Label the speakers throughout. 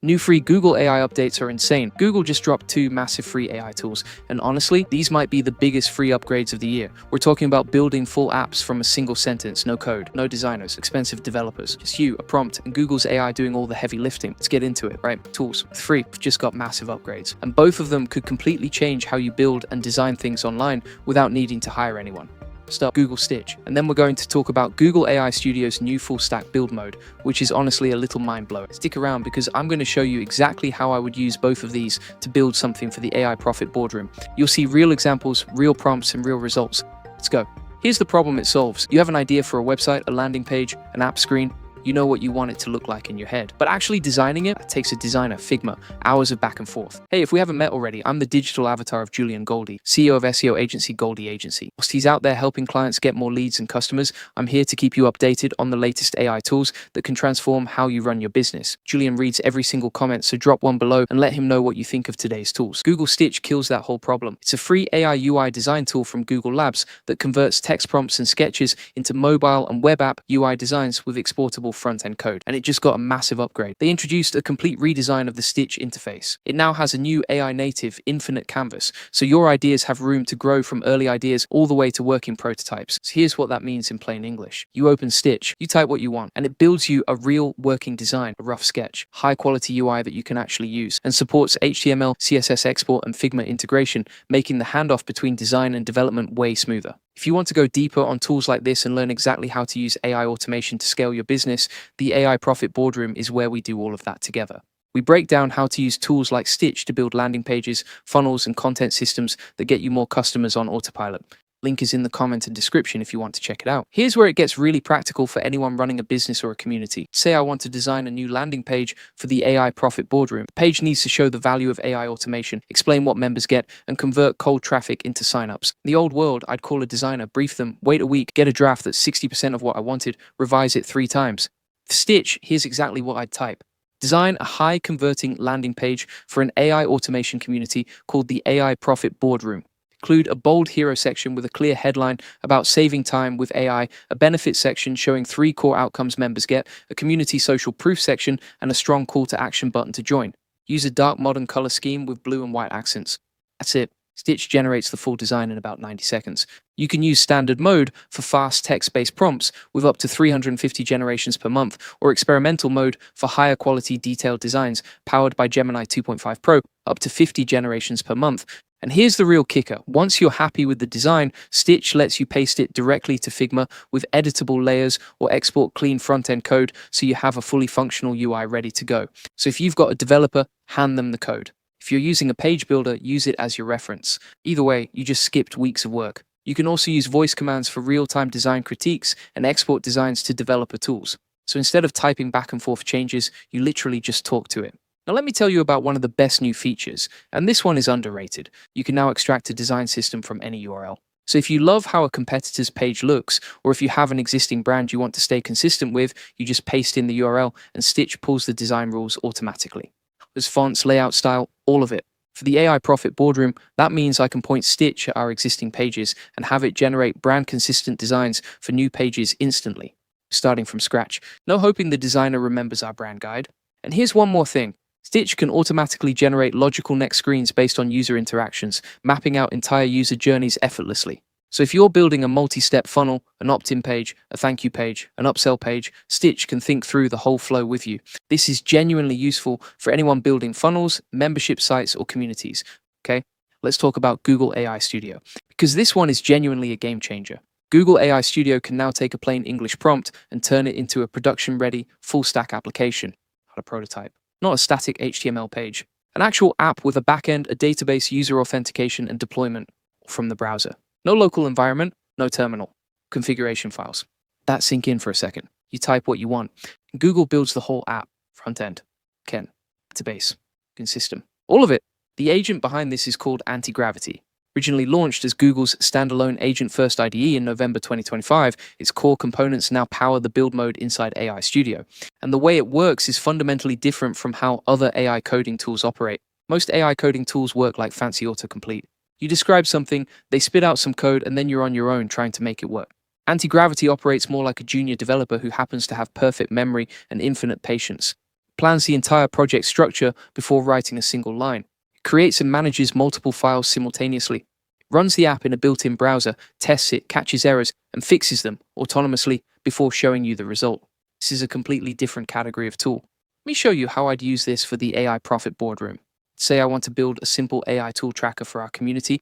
Speaker 1: New free Google AI updates are insane. Google just dropped 2 massive free AI tools, and honestly, these might be the biggest free upgrades of the year. We're talking about building full apps from a single sentence, no code, no designers, expensive developers, just you, a prompt, and Google's AI doing all the heavy lifting. Let's get into it, right? Tools. 3 have just got massive upgrades, and both of them could completely change how you build and design things online without needing to hire anyone. Start Google Stitch, and then we're going to talk about Google AI Studio's new full stack build mode, which is honestly a little mind blowing. Stick around because I'm going to show you exactly how I would use both of these to build something for the AI Profit Boardroom. You'll see real examples, real prompts, and real results. Let's go. Here's the problem it solves. You have an idea for a website, a landing page, an app screen. You know what you want it to look like in your head. But actually designing it takes a designer, Figma, hours of back and forth. Hey, if we haven't met already, I'm the digital avatar of Julian Goldie, CEO of SEO agency Goldie Agency. Whilst he's out there helping clients get more leads and customers, I'm here to keep you updated on the latest AI tools that can transform how you run your business. Julian reads every single comment, so drop one below and let him know what you think of today's tools. Google Stitch kills that whole problem. It's a free AI UI design tool from Google Labs that converts text prompts and sketches into mobile and web app UI designs with exportable front-end code, and it just got a massive upgrade. They introduced a complete redesign of the Stitch interface. It now has a new AI native infinite canvas, so your ideas have room to grow from early ideas all the way to working prototypes. So here's what that means in plain English. You open Stitch, you type what you want, and it builds you a real working design, a rough sketch, high quality UI that you can actually use, and supports HTML, CSS export, and Figma integration, making the handoff between design and development way smoother. If you want to go deeper on tools like this and learn exactly how to use AI automation to scale your business, the AI Profit Boardroom is where we do all of that together. We break down how to use tools like Stitch to build landing pages, funnels, and content systems that get you more customers on autopilot. Link is in the comment and description if you want to check it out. Here's where it gets really practical for anyone running a business or a community. Say I want to design a new landing page for the AI Profit Boardroom. The page needs to show the value of AI automation, explain what members get, and convert cold traffic into signups. In the old world, I'd call a designer, brief them, wait a week, get a draft that's 60% of what I wanted, revise it 3 times. For Stitch, here's exactly what I'd type. Design a high-converting landing page for an AI automation community called the AI Profit Boardroom. Include a bold hero section with a clear headline about saving time with AI, a benefits section showing 3 core outcomes members get, a community social proof section, and a strong call to action button to join. Use a dark modern color scheme with blue and white accents. That's it. Stitch generates the full design in about 90 seconds. You can use standard mode for fast text-based prompts with up to 350 generations per month, or experimental mode for higher quality detailed designs powered by Gemini 2.5 Pro, up to 50 generations per month. And here's the real kicker. Once you're happy with the design, Stitch lets you paste it directly to Figma with editable layers or export clean front-end code so you have a fully functional UI ready to go. So if you've got a developer, hand them the code. If you're using a page builder, use it as your reference. Either way, you just skipped weeks of work. You can also use voice commands for real-time design critiques and export designs to developer tools. So instead of typing back and forth changes, you literally just talk to it. Now let me tell you about one of the best new features, and this one is underrated. You can now extract a design system from any URL. So if you love how a competitor's page looks, or if you have an existing brand you want to stay consistent with, you just paste in the URL and Stitch pulls the design rules automatically. There's fonts, layout style, all of it. For the AI Profit Boardroom, that means I can point Stitch at our existing pages and have it generate brand consistent designs for new pages instantly, starting from scratch. No hoping the designer remembers our brand guide. And here's one more thing. Stitch can automatically generate logical next screens based on user interactions, mapping out entire user journeys effortlessly. So if you're building a multi-step funnel, an opt-in page, a thank you page, an upsell page, Stitch can think through the whole flow with you. This is genuinely useful for anyone building funnels, membership sites, or communities. Okay, let's talk about Google AI Studio, because this one is genuinely a game changer. Google AI Studio can now take a plain English prompt and turn it into a production-ready, full-stack application, not a prototype. Not a static HTML page, an actual app with a backend, a database, user authentication, and deployment from the browser. No local environment, no terminal. Configuration files. That sink in for a second. You type what you want. Google builds the whole app, front end, database, system. All of it. The agent behind this is called Anti-Gravity. Originally launched as Google's standalone agent-first IDE in November 2025, its core components now power the build mode inside AI Studio. And the way it works is fundamentally different from how other AI coding tools operate. Most AI coding tools work like fancy autocomplete. You describe something, they spit out some code, and then you're on your own trying to make it work. Anti-Gravity operates more like a junior developer who happens to have perfect memory and infinite patience. plans the entire project structure before writing a single line, creates and manages multiple files simultaneously, runs the app in a built-in browser, tests it, catches errors, and fixes them autonomously before showing you the result. This is a completely different category of tool. Let me show you how I'd use this for the AI Profit Boardroom. Say I want to build a simple AI tool tracker for our community,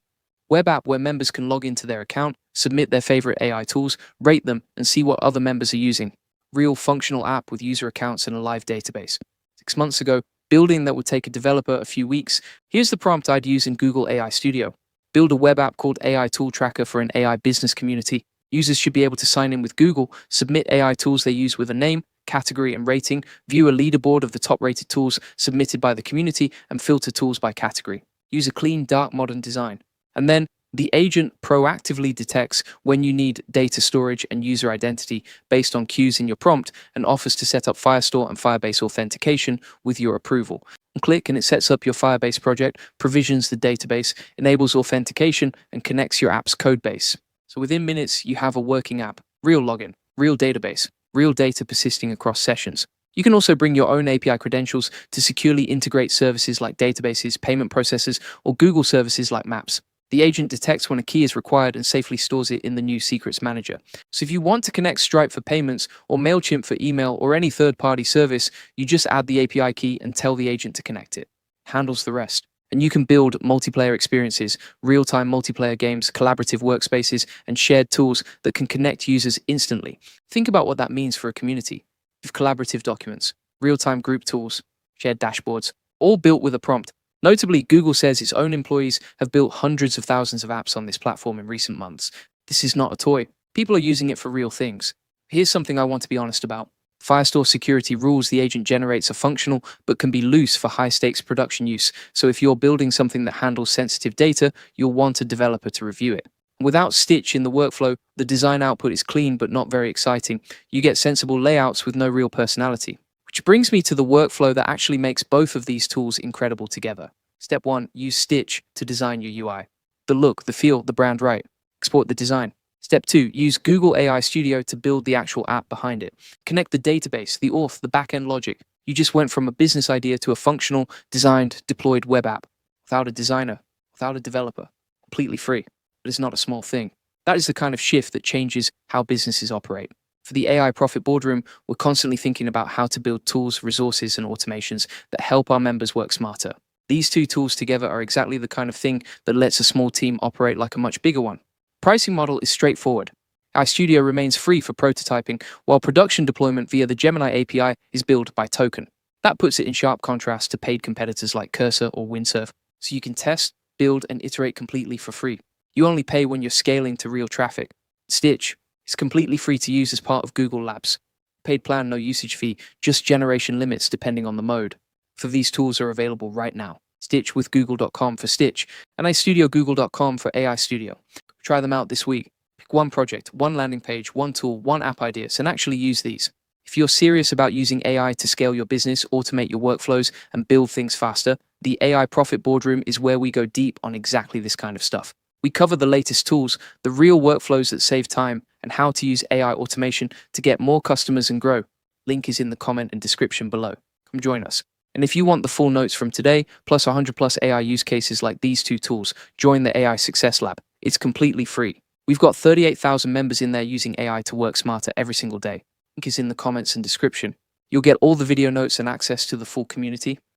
Speaker 1: web app where members can log into their account, submit their favorite AI tools, rate them, and see what other members are using. Real functional app with user accounts and a live database. 6 months ago, building that would take a developer a few weeks. Here's the prompt I'd use in Google AI Studio. Build a web app called AI Tool Tracker for an AI business community. Users should be able to sign in with Google, submit AI tools they use with a name, category, and rating, view a leaderboard of the top-rated tools submitted by the community, and filter tools by category. Use a clean, dark, modern design. And then, the agent proactively detects when you need data storage and user identity based on cues in your prompt and offers to set up Firestore and Firebase authentication with your approval. Click and it sets up your Firebase project, provisions the database, enables authentication, and connects your app's codebase. So within minutes, you have a working app, real login, real database, real data persisting across sessions. You can also bring your own API credentials to securely integrate services like databases, payment processors, or Google services like Maps. The agent detects when a key is required and safely stores it in the new Secrets Manager. So if you want to connect Stripe for payments or MailChimp for email or any third-party service, you just add the API key and tell the agent to connect it. Handles the rest. And you can build multiplayer experiences, real-time multiplayer games, collaborative workspaces, and shared tools that can connect users instantly. Think about what that means for a community. With collaborative documents, real-time group tools, shared dashboards, all built with a prompt. Notably, Google says its own employees have built hundreds of thousands of apps on this platform in recent months. This is not a toy. People are using it for real things. Here's something I want to be honest about. Firestore security rules the agent generates are functional, but can be loose for high-stakes production use. So if you're building something that handles sensitive data, you'll want a developer to review it. Without Stitch in the workflow, the design output is clean but not very exciting. You get sensible layouts with no real personality. Which brings me to the workflow that actually makes both of these tools incredible together. Step 1, use Stitch to design your UI. The look, the feel, the brand right. Export the design. Step 2, use Google AI Studio to build the actual app behind it. Connect the database, the auth, the backend logic. You just went from a business idea to a functional, designed, deployed web app. Without a designer, without a developer. Completely free. But it's not a small thing. That is the kind of shift that changes how businesses operate. For the AI Profit Boardroom, we're constantly thinking about how to build tools, resources, and automations that help our members work smarter. These two tools together are exactly the kind of thing that lets a small team operate like a much bigger one. Pricing model is straightforward. iStudio remains free for prototyping, while production deployment via the Gemini API is billed by token. That puts it in sharp contrast to paid competitors like Cursor or Windsurf, so you can test, build, and iterate completely for free. You only pay when you're scaling to real traffic. Stitch is completely free to use as part of Google Labs. Paid plan, no usage fee, just generation limits depending on the mode. For these tools are available right now. Stitch with Google.com for Stitch, and iStudioGoogle.com for AI Studio. Try them out this week. Pick one project, one landing page, one tool, one app idea, and actually use these. If you're serious about using AI to scale your business, automate your workflows, and build things faster, the AI Profit Boardroom is where we go deep on exactly this kind of stuff. We cover the latest tools, the real workflows that save time, and how to use AI automation to get more customers and grow. Link is in the comment and description below. Come join us. And if you want the full notes from today, plus 100 plus AI use cases like these two tools, join the AI Success Lab. It's completely free. We've got 38,000 members in there using AI to work smarter every single day. Link is in the comments and description. You'll get all the video notes and access to the full community.